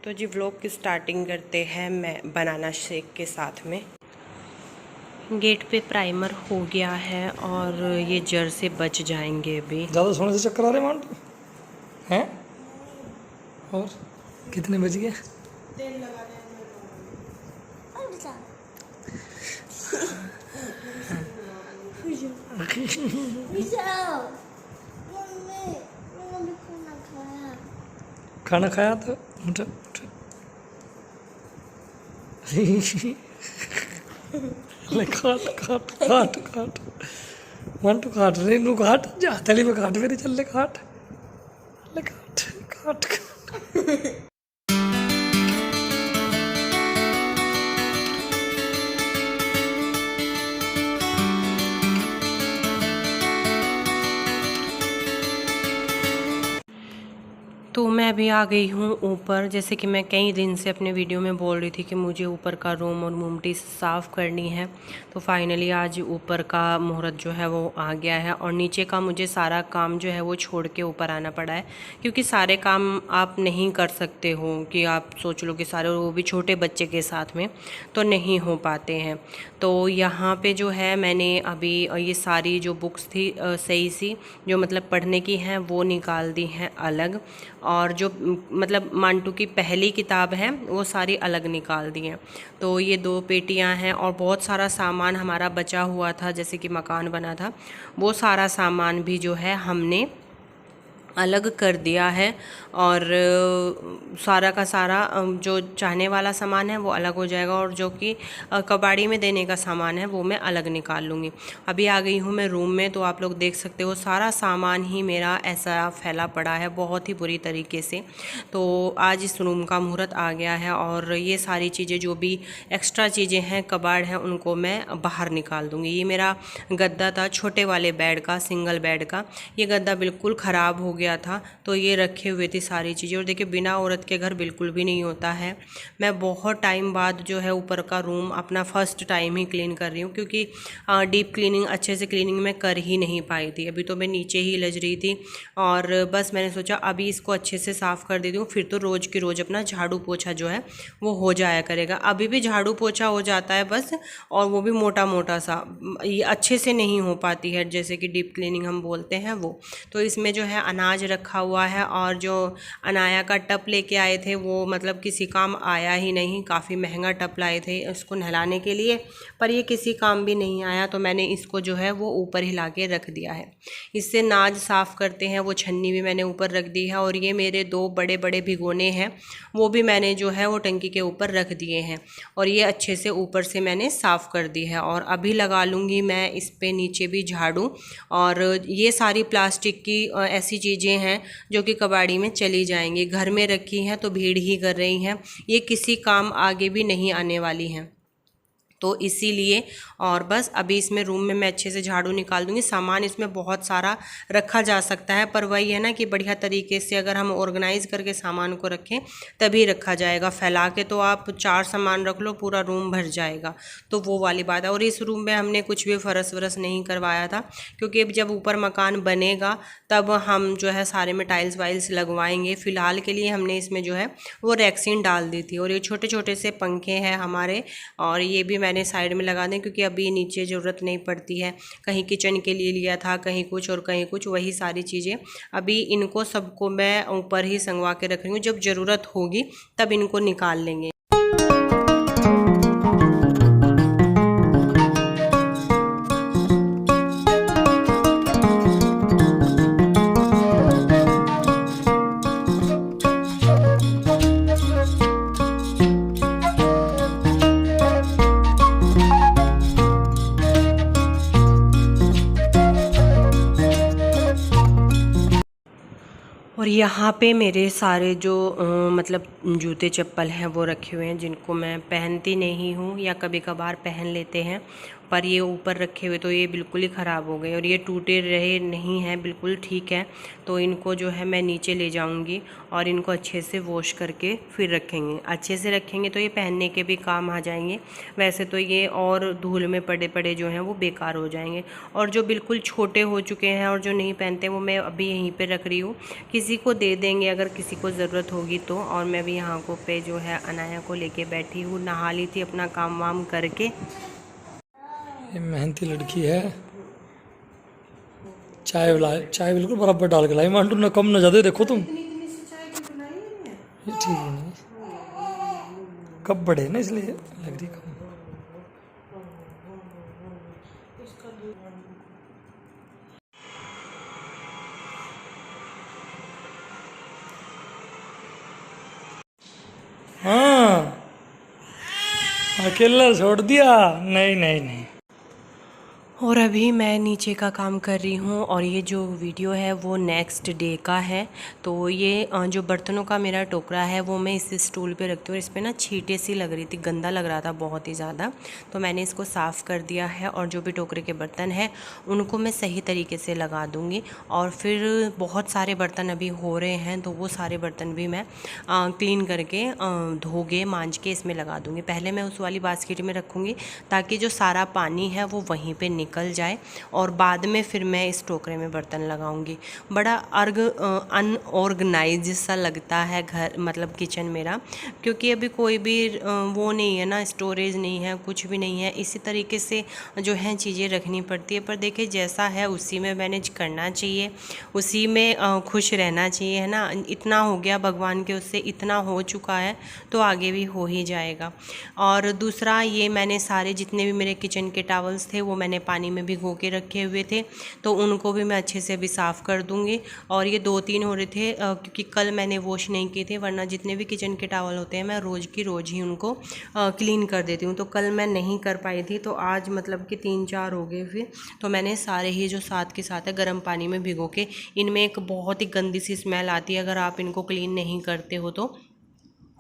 तो जी व्लॉग की स्टार्टिंग करते हैं मैं बनाना शेक के साथ में। गेट पे प्राइमर हो गया है और ये जर से बच जाएंगे अभी। ज़्यादा सोने से चक्कर आ रहे मांटू हैं? और कितने बज गए? खाना खाया तो उठ उठ। ले काट काट काट काट मंटू काट रे नू काट जा थैली में काट मेरी चल ले काट काट काट। तो मैं अभी आ गई हूँ ऊपर। जैसे कि मैं कई दिन से अपने वीडियो में बोल रही थी कि मुझे ऊपर का रूम और मुमटी साफ़ करनी है, तो फाइनली आज ऊपर का मुहूर्त जो है वो आ गया है। और नीचे का मुझे सारा काम जो है वो छोड़ के ऊपर आना पड़ा है, क्योंकि सारे काम आप नहीं कर सकते हो कि आप सोच लो कि सारे, वो भी छोटे बच्चे के साथ में, तो नहीं हो पाते हैं। तो यहाँ पे जो है मैंने अभी ये सारी जो बुक्स थी सही सी जो मतलब पढ़ने की हैं वो निकाल दी हैं अलग, और जो मतलब मांटू की पहली किताब है वो सारी अलग निकाल दी हैं। तो ये 2 पेटियां हैं और बहुत सारा सामान हमारा बचा हुआ था, जैसे कि मकान बना था, वो सारा सामान भी जो है हमने अलग कर दिया है। और सारा का सारा जो चाहने वाला सामान है वो अलग हो जाएगा, और जो कि कबाड़ी में देने का सामान है वो मैं अलग निकाल लूँगी। अभी आ गई हूँ मैं रूम में, तो आप लोग देख सकते हो सारा सामान ही मेरा ऐसा फैला पड़ा है बहुत ही बुरी तरीके से। तो आज इस रूम का मुहूर्त आ गया है, और ये सारी चीज़ें जो भी एक्स्ट्रा चीज़ें हैं कबाड़ हैं उनको मैं बाहर निकाल दूँगी। ये मेरा गद्दा था छोटे वाले बेड का, सिंगल बेड का, ये गद्दा बिल्कुल ख़राब हो गया था, तो ये रखे हुए थी सारी चीज़ें। और देखिए बिना औरत के घर बिल्कुल भी नहीं होता है। मैं बहुत टाइम बाद जो है ऊपर का रूम अपना फर्स्ट टाइम ही क्लीन कर रही हूँ, क्योंकि डीप क्लीनिंग अच्छे से क्लीनिंग मैं कर ही नहीं पाई थी। अभी तो मैं नीचे ही लज रही थी, और बस मैंने सोचा अभी इसको अच्छे से साफ़ कर देती हूँ, फिर तो रोज़ की रोज़ अपना झाड़ू पोछा जो है वो हो जाया करेगा। अभी भी झाड़ू पोछा हो जाता है बस, और वो भी मोटा मोटा सा, ये अच्छे से नहीं हो पाती है जैसे कि डीप क्लीनिंग हम बोलते हैं वो। तो इसमें जो है अनाज रखा हुआ है, और जो अनाया का टप लेके आए थे वो मतलब किसी काम आया ही नहीं। काफ़ी महंगा टप लाए थे उसको नहलाने के लिए, पर ये किसी काम भी नहीं आया, तो मैंने इसको जो है वो ऊपर हिला के रख दिया है। इससे नाज साफ़ करते हैं वो छन्नी भी मैंने ऊपर रख दी है, और ये मेरे 2 बड़े बड़े भिगोने हैं वो भी मैंने जो है वो टंकी के ऊपर रख दिए हैं, और ये अच्छे से ऊपर से मैंने साफ़ कर दी है। और अभी लगा लूँगी मैं इस पे नीचे भी झाड़ू। और ये सारी प्लास्टिक की ऐसी चीज़ें हैं जो कि कबाड़ी में चली जाएंगी, घर में रखी हैं तो भीड़ ही कर रही हैं, ये किसी काम आगे भी नहीं आने वाली हैं, तो इसीलिए। और बस अभी इसमें रूम में मैं अच्छे से झाड़ू निकाल दूंगी। सामान इसमें बहुत सारा रखा जा सकता है, पर वही है ना कि बढ़िया तरीके से अगर हम ऑर्गेनाइज करके सामान को रखें तभी रखा जाएगा। फैला के तो आप 4 सामान रख लो पूरा रूम भर जाएगा, तो वो वाली बात है। और इस रूम में हमने कुछ भी फरस वरस नहीं करवाया था, क्योंकि अब जब ऊपर मकान बनेगा तब हम जो है सारे में टाइल्स वाइल्स लगवाएंगे। फ़िलहाल के लिए हमने इसमें जो है वो रैक्सीन डाल दी थी। और ये छोटे छोटे से पंखे हैं हमारे, और ये भी मैंने साइड में लगा दें, क्योंकि अभी नीचे ज़रूरत नहीं पड़ती है। कहीं किचन के लिए लिया था, कहीं कुछ और कहीं कुछ, वही सारी चीज़ें अभी इनको सबको मैं ऊपर ही संगवा के रख रही हूँ। जब ज़रूरत होगी तब इनको निकाल लेंगे। और यहाँ पे मेरे सारे जो मतलब जूते चप्पल हैं वो रखे हुए हैं, जिनको मैं पहनती नहीं हूँ या कभी कभार पहन लेते हैं, पर ये ऊपर रखे हुए तो ये बिल्कुल ही ख़राब हो गए और ये टूटे रहे नहीं हैं, बिल्कुल ठीक है। तो इनको जो है मैं नीचे ले जाऊंगी और इनको अच्छे से वॉश करके फिर रखेंगे। अच्छे से रखेंगे तो ये पहनने के भी काम आ जाएंगे, वैसे तो ये और धूल में पड़े पड़े जो हैं वो बेकार हो जाएंगे। और जो बिल्कुल छोटे हो चुके हैं और जो नहीं पहनते वो मैं अभी यहीं पे रख रही हूँ, किसी को दे देंगे अगर किसी को ज़रूरत होगी तो। और मैं भी यहाँ को पे जो है अनाया को लेके बैठी हूँ, नहा ली थी अपना काम वाम करके। ये मेहनती लड़की है, चाय बिल्कुल बराबर डाल के लाई मांटू, ना कम ना ज़्यादा। देखो तुम, ये ठीक है नहीं, कब बड़े ना इसलिए लग रही कम। हाँ, अकेला छोड़ दिया? नहीं नहीं नहीं। और अभी मैं नीचे का काम कर रही हूँ और ये जो वीडियो है वो नेक्स्ट डे का है। तो ये जो बर्तनों का मेरा टोकरा है वो मैं इस स्टूल पे रखती हूँ। इस पर ना छींटे सी लग रही थी, गंदा लग रहा था बहुत ही ज़्यादा, तो मैंने इसको साफ़ कर दिया है। और जो भी टोकरे के बर्तन हैं उनको मैं सही तरीके से लगा दूँगी। और फिर बहुत सारे बर्तन अभी हो रहे हैं तो वो सारे बर्तन भी मैं क्लीन करके धोगे मांज के इसमें लगा दूँगी। पहले मैं उस वाली बास्केट में रखूँगी ताकि जो सारा पानी है वो वहीं पर निकल जाए, और बाद में फिर मैं इस टोकरे में बर्तन लगाऊंगी। बड़ा अनऑर्गेनाइज सा लगता है घर, मतलब किचन मेरा, क्योंकि अभी कोई भी वो नहीं है ना, स्टोरेज नहीं है, कुछ भी नहीं है। इसी तरीके से जो है चीज़ें रखनी पड़ती है। पर देखिए जैसा है उसी में मैनेज करना चाहिए, उसी में खुश रहना चाहिए, है ना। इतना हो गया भगवान के उससे, इतना हो चुका है तो आगे भी हो ही जाएगा। और दूसरा, ये मैंने सारे जितने भी मेरे किचन के टॉवल्स थे वो मैंने पानी में भिगो के रखे हुए थे, तो उनको भी मैं अच्छे से अभी साफ़ कर दूंगी। और ये 2-3 हो रहे थे क्योंकि कल मैंने वॉश नहीं किए थे, वरना जितने भी किचन के टॉवल होते हैं मैं रोज़ की रोज़ ही उनको क्लीन कर देती हूँ। तो कल मैं नहीं कर पाई थी, तो आज मतलब कि 3-4 हो गए फिर, तो मैंने सारे ही जो साथ के साथ है गर्म पानी में भिगो के, इनमें एक बहुत ही गंदी सी स्मेल आती है अगर आप इनको क्लीन नहीं करते हो तो।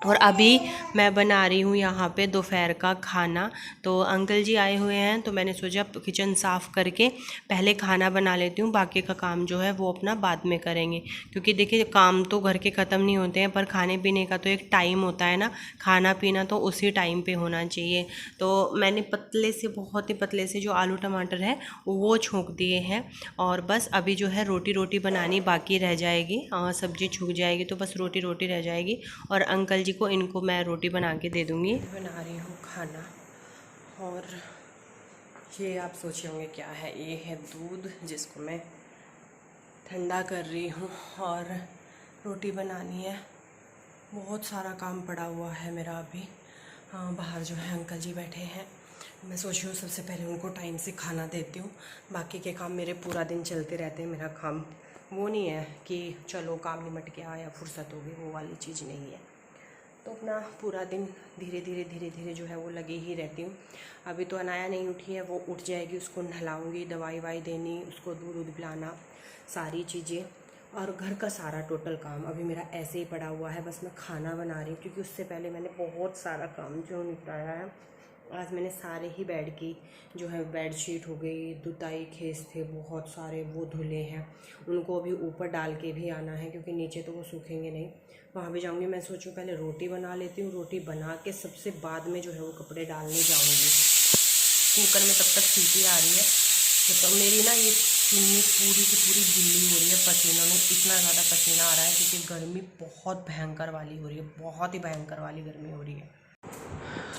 और अभी मैं बना रही हूँ यहाँ पे दोपहर का खाना। तो अंकल जी आए हुए हैं तो मैंने सोचा किचन साफ़ करके पहले खाना बना लेती हूँ, बाकी का काम जो है वो अपना बाद में करेंगे। क्योंकि देखिए काम तो घर के ख़त्म नहीं होते हैं, पर खाने पीने का तो एक टाइम होता है ना, खाना पीना तो उसी टाइम पे होना चाहिए। तो मैंने पतले से, बहुत ही पतले से जो आलू टमाटर है वो छोंक दिए हैं, और बस अभी जो है रोटी बनानी बाकी रह जाएगी। सब्जी छूक जाएगी तो बस रोटी रह जाएगी, और अंकल जी को इनको मैं रोटी बना के दे दूँगी। बना रही हूँ खाना, और ये आप सोचे होंगे क्या है, ये है दूध जिसको मैं ठंडा कर रही हूँ, और रोटी बनानी है। बहुत सारा काम पड़ा हुआ है मेरा अभी। बाहर जो है अंकल जी बैठे हैं, मैं सोच रही हूँ सबसे पहले उनको टाइम से खाना देती हूँ। बाकी के काम मेरे पूरा दिन चलते रहते हैं। मेरा काम वो नहीं है कि चलो काम निमट गया या फुर्सत हो गई, वो वाली चीज़ नहीं है। तो अपना पूरा दिन धीरे धीरे जो है वो लगी ही रहती हूँ। अभी तो अनाया नहीं उठी है, वो उठ जाएगी, उसको नहलाऊंगी, दवाई वाई देनी, उसको दूध पिलाना, सारी चीज़ें, और घर का सारा टोटल काम अभी मेरा ऐसे ही पड़ा हुआ है। बस मैं खाना बना रही हूँ क्योंकि उससे पहले मैंने बहुत सारा काम जो निपटाया है। आज मैंने सारे ही बेड की जो है बेडशीट हो गई, दुताई खेस थे बहुत सारे, वो धुले हैं, उनको अभी ऊपर डाल के भी आना है क्योंकि नीचे तो वो सूखेंगे नहीं, वहाँ भी जाऊँगी। मैं सोचूं पहले रोटी बना लेती हूँ, रोटी बना के सबसे बाद में जो है वो कपड़े डालने जाऊँगी। कुकर में तब तक सीटी आ रही है, तो मेरी ना ये चुन्नी पूरी की पूरी गिल्ली हो रही है पसीनों में, इतना ज़्यादा पसीना आ रहा है क्योंकि गर्मी बहुत भयंकर वाली हो रही है, बहुत ही भयंकर वाली गर्मी हो रही है।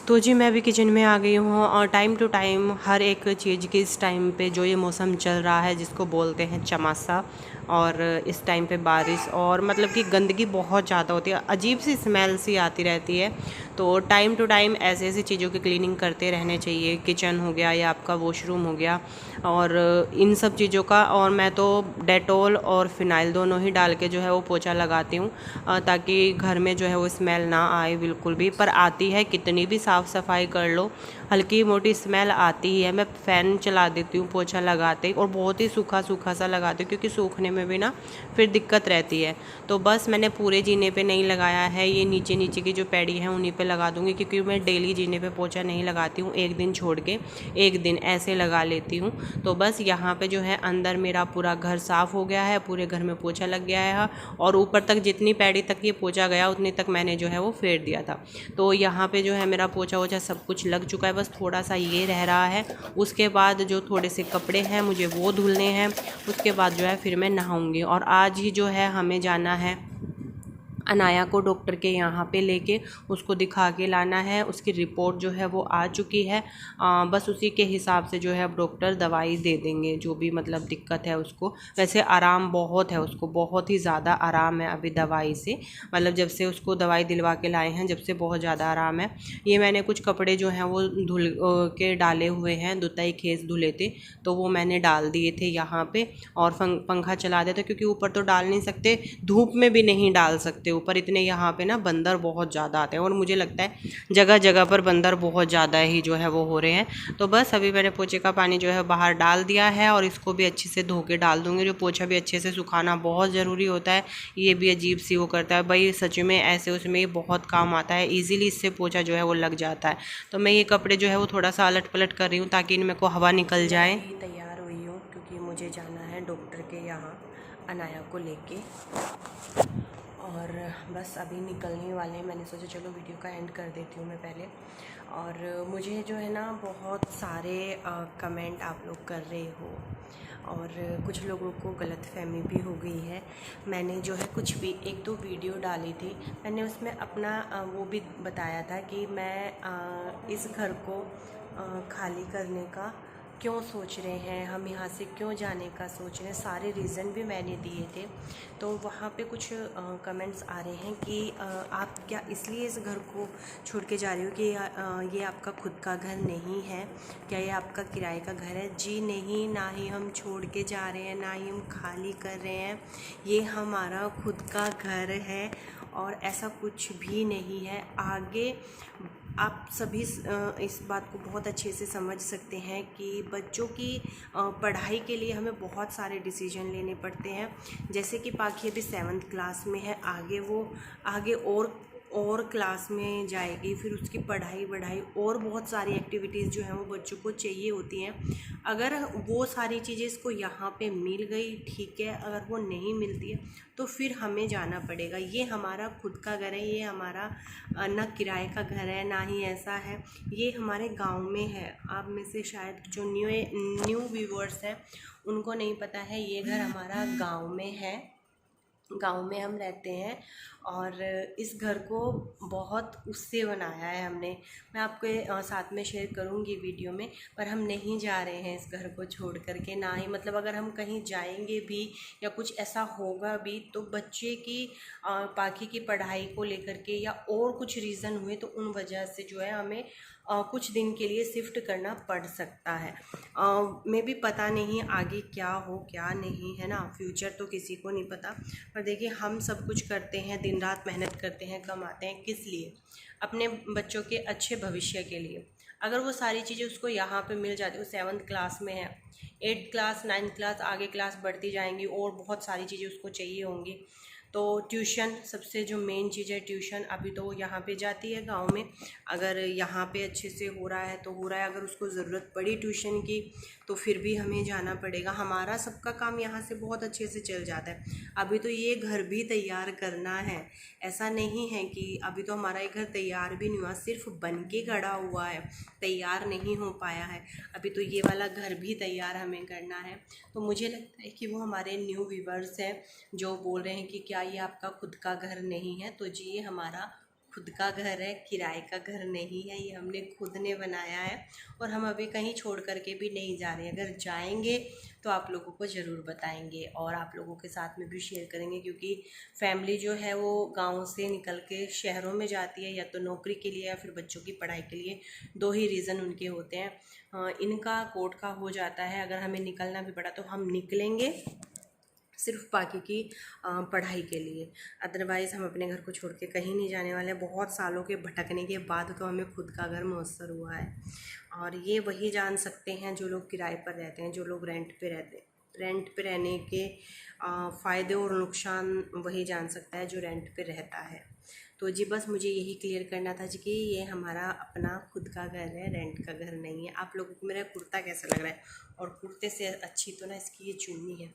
तो जी मैं भी किचन में आ गई हूँ, और टाइम टू टाइम हर एक चीज़ की इस टाइम पे जो ये मौसम चल रहा है जिसको बोलते हैं चमासा, और इस टाइम पे बारिश, और मतलब कि गंदगी बहुत ज़्यादा होती है, अजीब सी स्मेल सी आती रहती है। तो टाइम टू टाइम ऐसी चीज़ों की क्लीनिंग करते रहने चाहिए। किचन हो गया या आपका वॉशरूम हो गया, और इन सब चीज़ों का, और मैं तो डेटॉल और फिनाइल दोनों ही डाल के जो है वो पोछा लगाती हूँ, ताकि घर में जो है वो स्मेल ना आए बिल्कुल भी। पर आती है, कितनी भी साफ़ सफाई कर लो हल्की मोटी स्मेल आती ही है। मैं फ़ैन चला देती हूँ पोछा लगाते ही, और बहुत ही सूखा सूखा सा लगाती हूँ, क्योंकि सूखने में भी ना फिर दिक्कत रहती है। तो बस मैंने पूरे जीने पे नहीं लगाया है, ये नीचे नीचे की जो पैड़ी है उन्हीं पे लगा दूँगी, क्योंकि मैं डेली जीने पे पोछा नहीं लगाती हूँ, एक दिन छोड़ के एक दिन ऐसे लगा लेती हूँ। तो बस यहाँ पे जो है अंदर मेरा पूरा घर साफ़ हो गया है, पूरे घर में पोछा लग गया है, और ऊपर तक जितनी पैड़ी तक ये पोछा गया उतनी तक मैंने जो है वो फेर दिया था। तो यहाँ पे जो है मेरा पोछा वोछा सब कुछ लग चुका है, बस थोड़ा सा ये रह रहा है। उसके बाद जो थोड़े से कपड़े हैं मुझे वो धुलने हैं, उसके बाद जो है फिर मैं नहाऊंगी। और आज ही जो है हमें जाना है अनाया को डॉक्टर के यहाँ पे लेके, उसको दिखा के लाना है। उसकी रिपोर्ट जो है वो आ चुकी है, बस उसी के हिसाब से जो है अब डॉक्टर दवाई दे देंगे, जो भी मतलब दिक्कत है उसको। वैसे आराम बहुत है उसको, बहुत ही ज़्यादा आराम है अभी दवाई से, मतलब जब से उसको दवाई दिलवा के लाए हैं जब से बहुत ज़्यादा आराम है। ये मैंने कुछ कपड़े जो हैं वो धुल के डाले हुए हैं, दुताई खेस धुले थे तो वो मैंने डाल दिए थे यहाँ पे, और पंखा चला दिया था, क्योंकि ऊपर तो डाल नहीं सकते, धूप में भी नहीं डाल सकते ऊपर, इतने यहाँ पे ना बंदर बहुत ज़्यादा आते हैं, और मुझे लगता है जगह जगह पर बंदर बहुत ज़्यादा ही जो है वो हो रहे हैं। तो बस अभी मैंने पोछे का पानी जो है बाहर डाल दिया है, और इसको भी अच्छे से धो के डाल दूँगी। जो पोछा भी अच्छे से सुखाना बहुत ज़रूरी होता है, ये भी अजीब सी वो करता है भाई, सच में ऐसे उसमें ये बहुत काम आता है, ईज़िली इससे पोछा जो है वो लग जाता है। तो मैं ये कपड़े जो है वो थोड़ा सा अलट पलट कर रही हूँ ताकि इनमें को हवा निकल जाए। तैयार हुई हूँ क्योंकि मुझे जाना है डॉक्टर के यहाँ अनाया को लेके, और बस अभी निकलने वाले हैं। मैंने सोचा चलो वीडियो का एंड कर देती हूँ मैं पहले। और मुझे जो है ना बहुत सारे कमेंट आप लोग कर रहे हो, और कुछ लोगों को गलतफहमी भी हो गई है। मैंने जो है कुछ भी एक दो वीडियो डाली थी, मैंने उसमें अपना वो भी बताया था कि मैं इस घर को खाली करने का क्यों सोच रहे हैं, हम यहाँ से क्यों जाने का सोच रहे हैं, सारे रीज़न भी मैंने दिए थे। तो वहाँ पे कुछ कमेंट्स आ रहे हैं कि आप क्या इसलिए इस घर को छोड़ के जा रहे हो कि ये आपका खुद का घर नहीं है, क्या ये आपका किराए का घर है? जी नहीं, ना ही हम छोड़ के जा रहे हैं, ना ही हम खाली कर रहे हैं, ये हमारा खुद का घर है, और ऐसा कुछ भी नहीं है। आगे आप सभी इस बात को बहुत अच्छे से समझ सकते हैं कि बच्चों की पढ़ाई के लिए हमें बहुत सारे डिसीजन लेने पड़ते हैं। जैसे कि पाखी अभी 7th क्लास में है, आगे और क्लास में जाएगी, फिर उसकी पढ़ाई बढ़ाई और बहुत सारी एक्टिविटीज़ जो हैं वो बच्चों को चाहिए होती हैं। अगर वो सारी चीज़ें इसको यहाँ पे मिल गई ठीक है, अगर वो नहीं मिलती है तो फिर हमें जाना पड़ेगा। ये हमारा खुद का घर है, ये हमारा ना किराए का घर है, ना ही ऐसा है, ये हमारे गांव में है। आप में से शायद जो न्यू व्यूवर्स हैं उनको नहीं पता है, ये घर हमारा गांव में है, गांव में हम रहते हैं, और इस घर को बहुत उससे बनाया है हमने। मैं आपके साथ में शेयर करूंगी वीडियो में, पर हम नहीं जा रहे हैं इस घर को छोड़ करके, ना ही मतलब अगर हम कहीं जाएंगे भी या कुछ ऐसा होगा भी तो बच्चे की पाखी की पढ़ाई को लेकर के या और कुछ रीज़न हुए तो उन वजह से जो है हमें कुछ दिन के लिए शिफ्ट करना पड़ सकता है। मैं भी पता नहीं आगे क्या हो क्या नहीं, है ना, फ्यूचर तो किसी को नहीं पता। पर देखिए हम सब कुछ करते हैं, दिन रात मेहनत करते हैं, कमाते हैं, किस लिए? अपने बच्चों के अच्छे भविष्य के लिए। अगर वो सारी चीज़ें उसको यहाँ पे मिल जाती, वो 7th क्लास में है, 8th क्लास 9th क्लास आगे क्लास बढ़ती जाएंगी और बहुत सारी चीज़ें उसको चाहिए होंगी। तो ट्यूशन सबसे जो मेन चीज़ है, ट्यूशन अभी तो वो यहाँ पे जाती है गांव में, अगर यहाँ पे अच्छे से हो रहा है तो हो रहा है, अगर उसको ज़रूरत पड़ी ट्यूशन की तो फिर भी हमें जाना पड़ेगा। हमारा सबका काम यहाँ से बहुत अच्छे से चल जाता है। अभी तो ये घर भी तैयार करना है, ऐसा नहीं है कि अभी तो हमारा ये घर तैयार भी नहीं हुआ, सिर्फ बन के खड़ा हुआ है, तैयार नहीं हो पाया है। अभी तो ये वाला घर भी तैयार हमें करना है। तो मुझे लगता है कि वो हमारे न्यू व्यूवर्स हैं जो बोल रहे हैं कि क्या ये आपका खुद का घर नहीं है, तो जी ये हमारा खुद का घर है, किराए का घर नहीं है, ये हमने खुद ने बनाया है, और हम अभी कहीं छोड़ करके भी नहीं जा रहे। अगर जाएंगे तो आप लोगों को ज़रूर बताएंगे और आप लोगों के साथ में भी शेयर करेंगे, क्योंकि फैमिली जो है वो गांव से निकल के शहरों में जाती है, या तो नौकरी के लिए या फिर बच्चों की पढ़ाई के लिए। दो ही रीज़न उनके होते हैं। इनका कोर्ट का हो जाता है, अगर हमें निकलना भी पड़ा तो हम निकलेंगे सिर्फ बाकी की पढ़ाई के लिए। अदरवाइज़ हम अपने घर को छोड़ के कहीं नहीं जाने वाले। बहुत सालों के भटकने के बाद तो हमें खुद का घर मुयस्सर हुआ है, और ये वही जान सकते हैं जो लोग किराए पर रहते हैं, जो लोग रेंट पे रहते हैं। रेंट पे रहने के फ़ायदे और नुकसान वही जान सकता है जो रेंट पे रहता है। तो जी बस मुझे यही क्लियर करना था जी कि ये हमारा अपना खुद का घर है, रेंट का घर नहीं है। आप लोगों को मेरा कुर्ता कैसा लग रहा है? और कुर्ते से अच्छी तो ना इसकी ये चुन्नी है,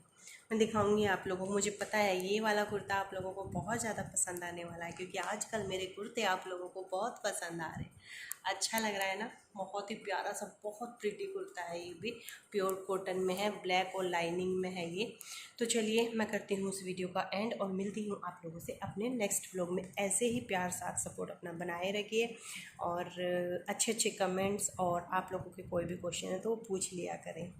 मैं दिखाऊंगी आप लोगों को। मुझे पता है ये वाला कुर्ता आप लोगों को बहुत ज़्यादा पसंद आने वाला है, क्योंकि आजकल मेरे कुर्ते आप लोगों को बहुत पसंद आ रहे हैं। अच्छा लग रहा है ना? बहुत ही प्यारा सा, बहुत प्रिटी कुर्ता है। ये भी प्योर कॉटन में है, ब्लैक और लाइनिंग में है ये। तो चलिए मैं करती हूँ उस वीडियो का एंड और मिलती हूँ आप लोगों से अपने नेक्स्ट व्लॉग में। ऐसे ही प्यार साथ सपोर्ट अपना बनाए रखिए, और अच्छे अच्छे कमेंट्स, और आप लोगों के कोई भी क्वेश्चन है तो वो पूछ लिया करें।